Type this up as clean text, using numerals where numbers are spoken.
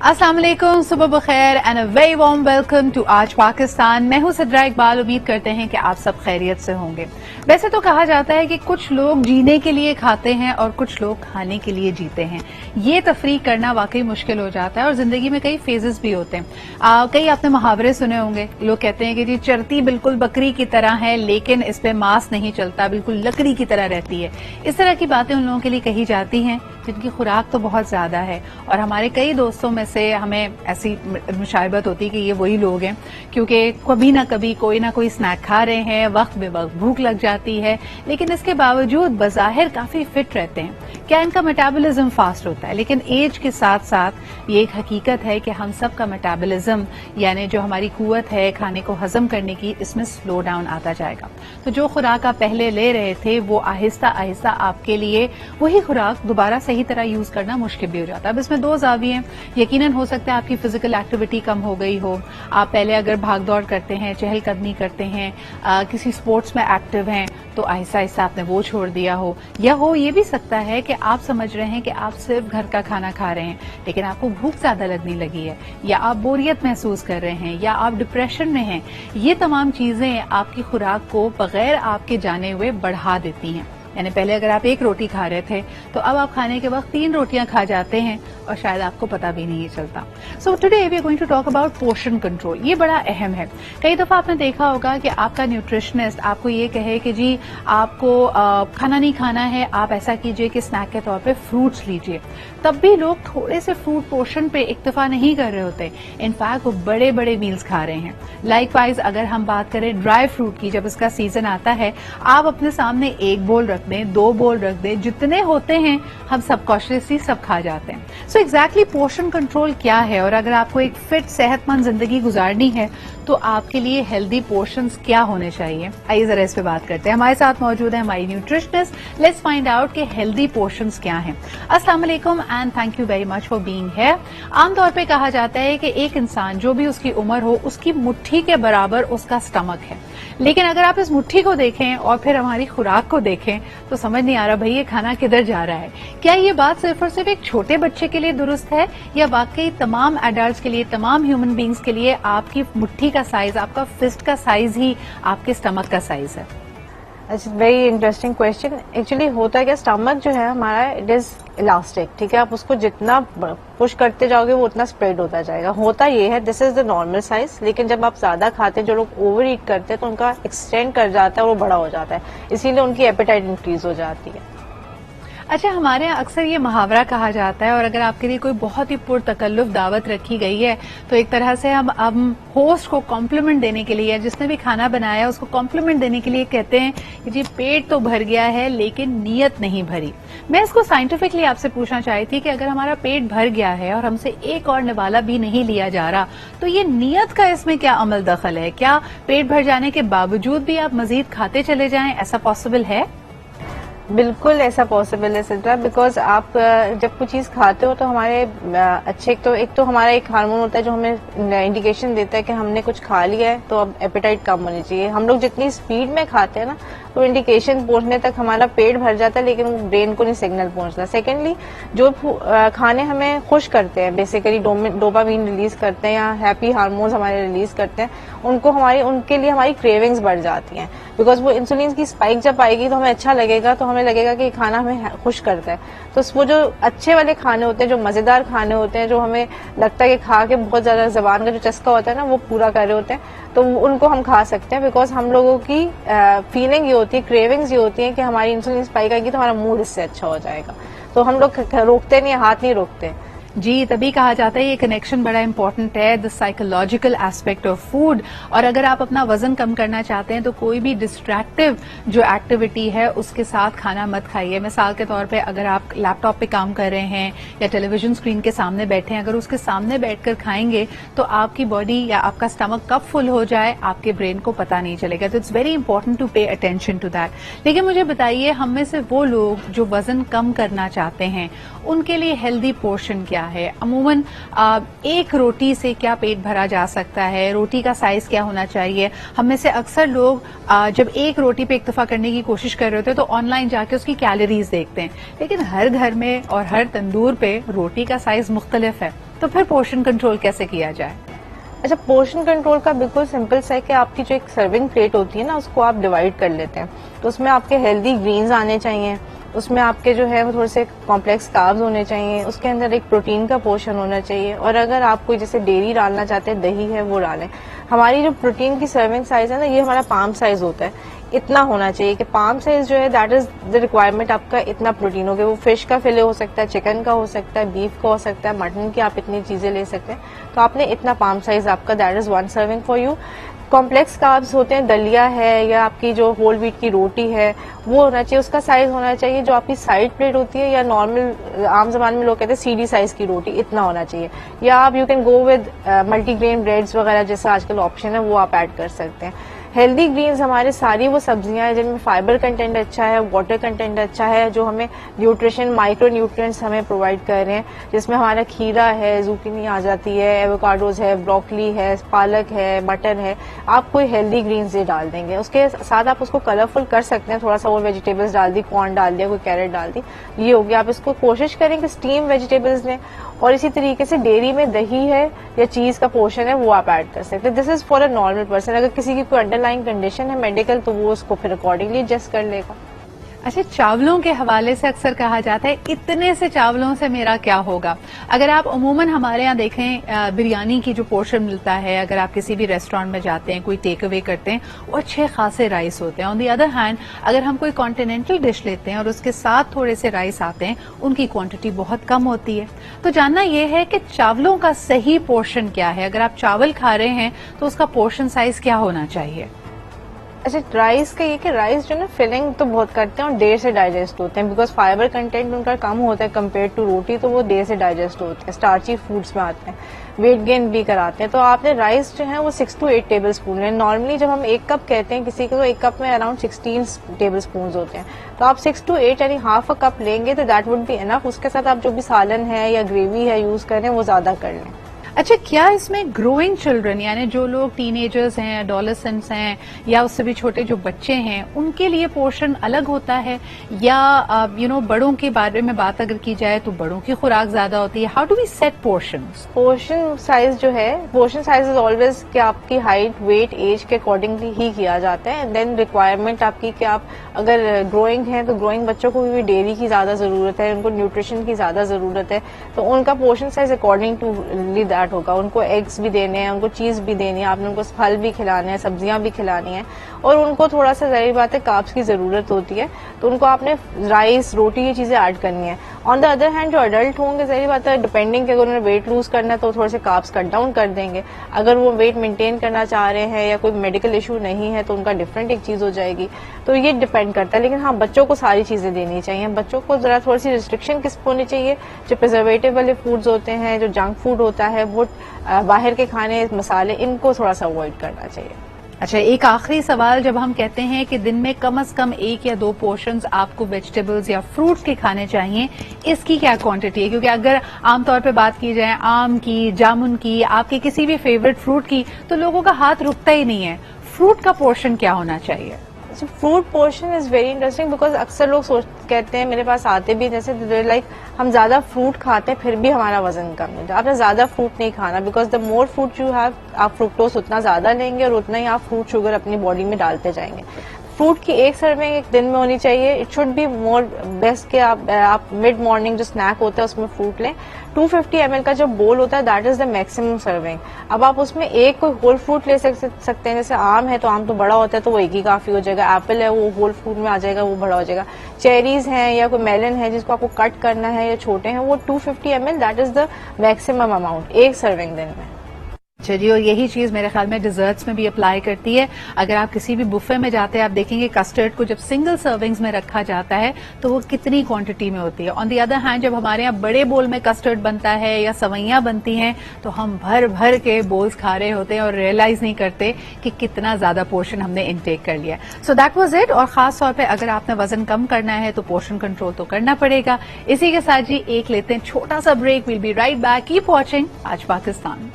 अस्सलाम वालेकुम, सुबह बखैर and a very warm welcome to Aaj Pakistan. मैं हूं सिद्रा इकबाल। उम्मीद करते हैं कि आप सब खैरियत से होंगे। वैसे तो कहा जाता है कि कुछ लोग जीने के लिए खाते हैं और कुछ लोग खाने के लिए जीते हैं। ये तफरीक करना वाकई मुश्किल हो जाता है और जिंदगी में कई फेजेस भी होते हैं। कई आपने मुहावरे सुने होंगे। लोग कहते हैं कि जी चरती बिल्कुल बकरी की तरह है लेकिन इस पे मांस नहीं चलता, बिल्कुल लकड़ी की तरह रहती है। इस तरह की बातें उन लोगों के लिए कही जाती हैं जिनकी खुराक तो बहुत ज्यादा है। और हमारे कई दोस्तों में से हमें ऐसी मुशाहिबत होती है कि ये वही लोग हैं, क्योंकि कभी ना कभी कोई ना कोई स्नैक खा रहे हैं, वक्त बे वक्त भूख लग जाती है, लेकिन इसके बावजूद बज़ाहिर काफी फिट रहते हैं। क्या इनका मेटाबॉलिज्म फास्ट होता है? लेकिन एज के साथ साथ ये एक हकीकत है कि हम सब का मेटाबॉलिज्म यानी जो हमारी कुव्वत है खाने को हजम करने की, इसमें स्लो डाउन आता जाएगा। तो जो खुराक आप पहले ले रहे थे वो आहिस्ता आहिस्ता आपके लिए वही खुराक दोबारा सही तरह यूज करना मुश्किल भी हो जाता है। अब इसमें दो ज़ाविये हैं। यकीनन हो सकता है आपकी फिजिकल एक्टिविटी कम हो गई हो, आप पहले अगर भाग दौड़ करते हैं, चहलकदमी करते हैं, किसी स्पोर्ट्स में एक्टिव हैं, तो आहिस्ता आहिस्ता आपने वो छोड़ दिया हो। या हो ये भी सकता है कि आप समझ रहे हैं कि आप सिर्फ घर का खाना खा रहे हैं लेकिन आपको भूख ज्यादा लगने लगी है, या आप बोरियत महसूस कर रहे हैं, या आप डिप्रेशन में हैं। ये तमाम चीजें आपकी खुराक को बगैर आपके जाने हुए बढ़ा देती हैं। यानी पहले अगर आप एक रोटी खा रहे थे तो अब आप खाने के वक्त 3 रोटियां खा जाते हैं और शायद आपको पता भी नहीं चलता। So today we are going to talk about portion control. ये बड़ा अहम है। कई दफा आपने देखा होगा कि आपका न्यूट्रिशनिस्ट आपको ये कहे कि जी आपको खाना नहीं खाना है, आप ऐसा कीजिए कि स्नैक के तौर पे फ्रूट्स लीजिए। तब भी लोग थोड़े से फ्रूट पोर्शन पे इक्तफा नहीं कर रहे होते, इनफैक्ट वो बड़े बड़े मील्स खा रहे हैं। लाइकवाइज अगर हम बात करें ड्राई फ्रूट की, जब इसका सीजन आता है आप अपने सामने 1 बोल रख दें, 2 बोल रख दें, जितने होते हैं हम सबकॉन्शियसली सब खा जाते हैं। सो एग्जैक्टली पोर्शन कंट्रोल क्या है, और अगर आपको एक फिट सेहतमंद जिंदगी गुजारनी है तो आपके लिए हेल्दी पोर्शंस क्या होने चाहिए, आइए जरा इस पे बात करते हैं। हमारे साथ मौजूद है हमारी न्यूट्रिशनिस्ट। लेट्स फाइंड आउट कि हेल्दी पोर्शंस क्या हैं। अस्सलाम वालेकुम and thank you very much for being here. आमतौर पे कहा जाता है कि एक इंसान जो भी उसकी उम्र हो उसकी मुट्ठी के बराबर उसका स्टमक है, लेकिन अगर आप इस मुट्ठी को देखें और फिर हमारी खुराक को देखें तो समझ नहीं आ रहा भाई ये खाना किधर जा रहा है। क्या ये बात सिर्फ और सिर्फ एक छोटे बच्चे के लिए दुरुस्त है, या वाकई तमाम एडल्ट्स के लिए, तमाम ह्यूमन बींग्स के लिए आपकी मुट्ठी का साइज, आपका फिस्ट का साइज ही आपके स्टमक का साइज है? Very interesting question. एक्चुअली होता क्या, स्टमक जो है हमारा इट इज इलास्टिक, ठीक है। आप उसको जितना पुश करते जाओगे वो उतना स्प्रेड होता जाएगा। होता ये है this is the normal size, लेकिन जब आप ज्यादा खाते हैं, जो लोग ओवर ईट करते हैं तो उनका एक्सटेंड कर जाता है और वो बड़ा हो जाता है, इसीलिए उनकी एपेटाइट इंक्रीज हो जाती है। अच्छा, हमारे यहाँ अक्सर ये मुहावरा कहा जाता है, और अगर आपके लिए कोई बहुत ही पुरतकल्लुफ दावत रखी गई है तो एक तरह से हम होस्ट को कॉम्प्लीमेंट देने के लिए, जिसने भी खाना बनाया उसको कॉम्प्लीमेंट देने के लिए कहते हैं कि जी पेट तो भर गया है लेकिन नीयत नहीं भरी। मैं इसको साइंटिफिकली आपसे पूछना चाही थी कि अगर हमारा पेट भर गया है और हमसे एक और निवाला भी नहीं लिया जा रहा तो ये नीयत का इसमें क्या अमल दखल है? क्या पेट भर जाने के बावजूद भी आप मजीद खाते चले जाएं, ऐसा पॉसिबल है? बिल्कुल ऐसा पॉसिबल है सिद्रा, बिकॉज आप जब कोई चीज खाते हो तो हमारे अच्छे एक तो हमारा एक हार्मोन होता है जो हमें इंडिकेशन देता है कि हमने कुछ खा लिया है, तो अब एपेटाइट कम होनी चाहिए। हम लोग जितनी स्पीड में खाते हैं ना तो इंडिकेशन पहुंचने तक हमारा पेट भर जाता है लेकिन ब्रेन को नहीं सिग्नल पहुंचता। सेकेंडली जो खाने हमें खुश करते हैं, बेसिकली डोपामीन रिलीज करते हैं या हैप्पी हार्मोन्स हमारे रिलीज करते हैं, उनके लिए हमारी क्रेविंग्स बढ़ जाती हैं। बिकॉज वो इंसुलिन की स्पाइक जब आएगी तो हमें अच्छा लगेगा, तो हमें लगेगा कि खाना हमें खुश करता है। तो वो जो अच्छे वाले खाने होते हैं, जो मजेदार खाने होते हैं, जो हमें लगता है कि खा के बहुत ज्यादा जबान का जो चस्का होता है ना वो पूरा कर रहे होते हैं, तो उनको हम खा सकते हैं। बिकॉज हम लोगों की फीलिंग ये होती है, क्रेविंग्स ये होती है कि हमारी इंसुलिन स्पाइक आएगी तो हमारा मूड इससे अच्छा हो जाएगा, तो हम लोग रोकते नहीं, हाथ नहीं रोकते। जी, तभी कहा जाता है ये कनेक्शन बड़ा इंपॉर्टेंट है, the psychological aspect of food. और अगर आप अपना वजन कम करना चाहते हैं तो कोई भी डिस्ट्रैक्टिव जो एक्टिविटी है उसके साथ खाना मत खाइए। मिसाल के तौर पे अगर आप लैपटॉप पे काम कर रहे हैं या टेलीविजन स्क्रीन के सामने बैठे हैं, अगर उसके सामने बैठकर खाएंगे तो आपकी बॉडी या आपका स्टमक कब फुल हो जाए आपके ब्रेन को पता नहीं चलेगा। तो it's very important to pay attention to that. लेकिन मुझे बताइए, हम में से वो लोग जो वजन कम करना चाहते हैं उनके लिए हेल्दी पोर्शन क्या क्या है? अमूमन एक रोटी से क्या पेट भरा जा सकता है? रोटी का साइज क्या होना चाहिए? हम में से अक्सर लोग जब एक रोटी पे इक्तफा करने की कोशिश कर रहे होते हैं तो ऑनलाइन जाके उसकी कैलोरीज देखते हैं, लेकिन हर घर में और हर तंदूर पे रोटी का साइज मुख्तलिफ है, तो फिर पोर्शन कंट्रोल कैसे किया जाए? अच्छा, पोर्शन कंट्रोल का बिल्कुल सिंपल सा है कि आपकी जो एक सर्विंग प्लेट होती है ना, उसको आप डिवाइड कर लेते हैं। तो उसमें आपके हेल्दी ग्रीन्स आने चाहिए, उसमें आपके जो है वो थोड़े से कॉम्प्लेक्स कार्ब्स होने चाहिए, उसके अंदर एक प्रोटीन का पोर्शन होना चाहिए, और अगर आप कोई जैसे डेयरी डालना चाहते हैं, दही है, वो डालें। हमारी जो प्रोटीन की सर्विंग साइज है ना, ये हमारा पाम साइज होता है, इतना होना चाहिए कि पाम साइज जो है दैट इज द रिक्वायरमेंट, आपका इतना प्रोटीन हो गया। वो फिश का फिले हो सकता है, चिकन का हो सकता है, बीफ का हो सकता है, मटन की आप इतनी चीजें ले सकते हैं, तो आपने इतना पाम साइज आपका, that is 1 serving for you. Complex carbs होते हैं, दलिया है या आपकी जो होल व्हीट की रोटी है, वो होना चाहिए, उसका साइज होना चाहिए जो आपकी साइड प्लेट होती है, या नॉर्मल आम जबान में लोग कहते हैं सीडी साइज की रोटी, इतना होना चाहिए। या आप you can go with multigrain breads वगैरह जैसा आजकल ऑप्शन है, वो आप ऐड कर सकते हैं। हेल्दी ग्रीन्स हमारे सारी वो सब्जियां हैं जिनमें फाइबर कंटेंट अच्छा है, वाटर कंटेंट अच्छा है, जो हमें न्यूट्रिशन, माइक्रो न्यूट्रिएंट्स हमें प्रोवाइड कर रहे हैं, जिसमें हमारा खीरा है, जुकीनी आ जाती है, एवोकाडोज है, ब्रोकली है, पालक है, मटर है। आप कोई हेल्दी ग्रीन्स ये डाल देंगे, उसके साथ आप उसको कलरफुल कर सकते हैं, थोड़ा सा और वेजिटेबल्स डाल दी, कॉर्न डाल दिया, कोई कैरेट डाल दी, ये हो गया। आप इसको कोशिश करें कि स्टीम वेजिटेबल्स लें, और इसी तरीके से डेयरी में दही है या चीज का पोर्शन है, वो आप ऐड कर सकते हैं। This is for a normal person. अगर किसी की कोई अंडरलाइन कंडीशन है मेडिकल, तो वो उसको फिर अकॉर्डिंगली एडजस्ट कर लेगा। अच्छा, चावलों के हवाले से अक्सर कहा जाता है इतने से चावलों से मेरा क्या होगा। अगर आप अमूमन हमारे यहाँ देखें, बिरयानी की जो पोर्शन मिलता है, अगर आप किसी भी रेस्टोरेंट में जाते हैं, कोई टेक अवे करते हैं, वो अच्छे खासे राइस होते हैं। ऑन दी अदर हैंड अगर हम कोई कॉन्टिनेंटल डिश लेते हैं और उसके साथ थोड़े से राइस आते हैं, उनकी क्वांटिटी बहुत कम होती है। तो जानना यह है कि चावलों का सही पोर्शन क्या है? अगर आप चावल खा रहे हैं तो उसका पोर्शन साइज क्या होना चाहिए? अच्छा, राइस का ये कि राइस जो ना फिलिंग तो बहुत करते हैं और देर से डाइजेस्ट होते हैं, बिकॉज फाइबर कंटेंट उनका कम होता है कंपेयर टू रोटी, तो वो देर से डाइजेस्ट होते हैं, स्टार्ची फूड्स में आते हैं, वेट गेन भी कराते हैं। तो आपने राइस जो है वो 6 to 8 टेबल स्पून है। नॉर्मली जब हम 1 कप कहते हैं किसी को, तो 1 कप में अराउंड 16 टेबल स्पून होते हैं। तो आप 6 to 8 यानी हाफ अ कप लेंगे तो दैट वुड बी इनफ। उसके साथ आप जो भी सालन है या ग्रेवी है यूज करें, वो ज्यादा कर लें। अच्छा, क्या इसमें ग्रोइंग चिल्ड्रन यानी जो लोग टीनेजर्स हैं, एडोलेसेंट्स हैं, या उससे भी छोटे जो बच्चे हैं, उनके लिए पोर्शन अलग होता है, या बड़ों के बारे में बात अगर की जाए तो बड़ों की खुराक ज्यादा होती है? How do we set portions? Portion size जो है, पोर्शन साइज इज ऑलवेज कि आपकी हाइट, वेट, एज के अकॉर्डिंगली ही किया जाता है। देन रिक्वायरमेंट आपकी कि आप अगर ग्रोइंग है तो ग्रोइंग बच्चों को भी डेयरी की ज्यादा जरूरत है, उनको न्यूट्रिशन की ज्यादा जरूरत है, तो उनका portion size according to that होगा। उनको एग्स भी देने हैं, उनको चीज भी देनी है, आपने उनको फल भी खिलाने हैं, सब्जियां भी खिलानी है, और उनको थोड़ा सा जाहिर बात है कार्ब्स की जरूरत होती है, तो उनको आपने राइस, रोटी, ये चीजें ऐड करनी है। ऑन द अदर हैंड जो अडल्ट होंगे, जाहिर बात है डिपेंडिंग अगर उन्होंने वेट लूज करना है तो थोड़े से कार्ब्स कट डाउन कर देंगे। अगर वो वेट मेंटेन करना चाह रहे हैं या कोई मेडिकल इशू नहीं है तो उनका डिफरेंट एक चीज हो जाएगी। तो ये डिपेंड करता है, लेकिन हाँ, बच्चों को सारी चीजें देनी चाहिए। बच्चों को जरा थोड़ी सी रिस्ट्रिक्शन किस होनी चाहिए, जो प्रिजर्वेटिव वाले फूड्स होते हैं, जो जंक फूड होता है, वो बाहर के खाने, मसाले, इनको थोड़ा सा अवॉइड करना चाहिए। अच्छा, एक आखिरी सवाल, जब हम कहते हैं कि दिन में कम से कम 1 या 2 पोर्शंस आपको वेजिटेबल्स या फ्रूट्स के खाने चाहिए, इसकी क्या क्वांटिटी है? क्योंकि अगर आमतौर पे बात की जाए आम की, जामुन की, आपके किसी भी फेवरेट फ्रूट की, तो लोगों का हाथ रुकता ही नहीं है। फ्रूट का पोर्शन क्या होना चाहिए? Fruit portion is very interesting, because अक्सर लोग कहते हैं, मेरे पास आते भी जैसे लाइक हम ज्यादा फ्रूट खाते हैं फिर भी हमारा वजन कम है। आपने ज्यादा फ्रूट नहीं खाना, because the more fruit you have, आप फ्रुक्टोज उतना ज्यादा लेंगे और उतना ही आप फ्रूट शुगर अपनी बॉडी में डालते जाएंगे। फ्रूट की 1 सर्विंग एक दिन में होनी चाहिए। It should be more best के आप मिड मॉर्निंग जो स्नैक होता है उसमें फ्रूट लें। 250 ml का जो बोल होता है that is the maximum serving. अब आप उसमें एक कोई होल फ्रूट ले सकते हैं, जैसे आम है तो आम तो बड़ा होता है तो वो एक ही काफी हो जाएगा, एप्पल है वो होल फ्रूट में आ जाएगा, वो बड़ा हो जाएगा। चेरीज हैं या कोई मेलन है जिसको आपको कट करना है या छोटे हैं, वो 250 ml that is the maximum amount 1 serving दिन में। चलिए, और यही चीज मेरे ख्याल में डिजर्ट्स में भी अप्लाई करती है। अगर आप किसी भी बुफे में जाते हैं, आप देखेंगे कस्टर्ड को जब सिंगल सर्विंग्स में रखा जाता है तो वो कितनी क्वांटिटी में होती है। ऑन दी अदर हैंड जब हमारे यहाँ बड़े बोल में कस्टर्ड बनता है या सवैयां बनती हैं तो हम भर भर के बोल्स खा रहे होते हैं और रियलाइज नहीं करते कि कितना ज्यादा पोर्शन हमने इनटेक कर लिया। So that was it. और खास तौर पर अगर आपने वजन कम करना है तो पोर्शन कंट्रोल तो करना पड़ेगा। इसी के साथ जी एक लेते हैं छोटा सा break. Will be right back. Keep watching आज पाकिस्तान।